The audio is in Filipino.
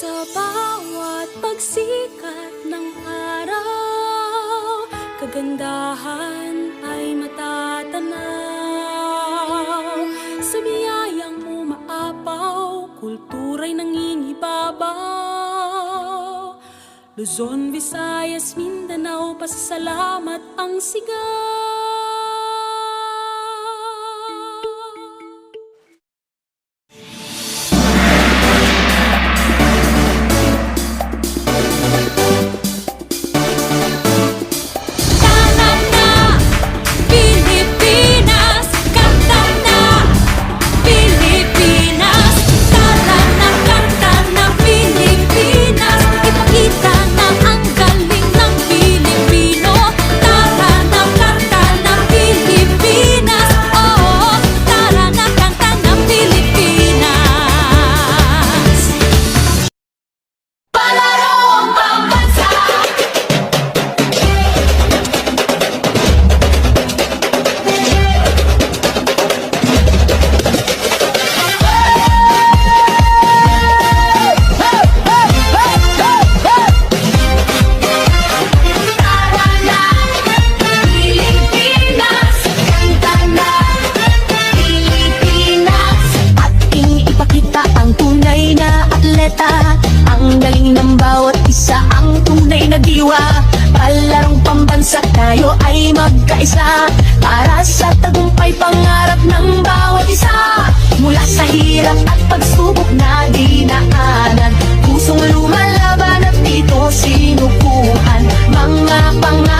Sa bawat pagsikat ng araw, kagandahan ay matatanaw. Sa biyayang umaapaw, kultura'y nangingibabaw. Luzon, Visayas, Mindanao, pasasalamat ang sigaw. Ang galing ng bawat isa, ang tunay na diwa. Palarong pambansa, tayo ay magkaisa. Para sa tagumpay, pangarap ng bawat isa. Mula sa hirap at pagsubok na dinaanan, pusong lumalaban at dito sinukuhan. Mga pangarap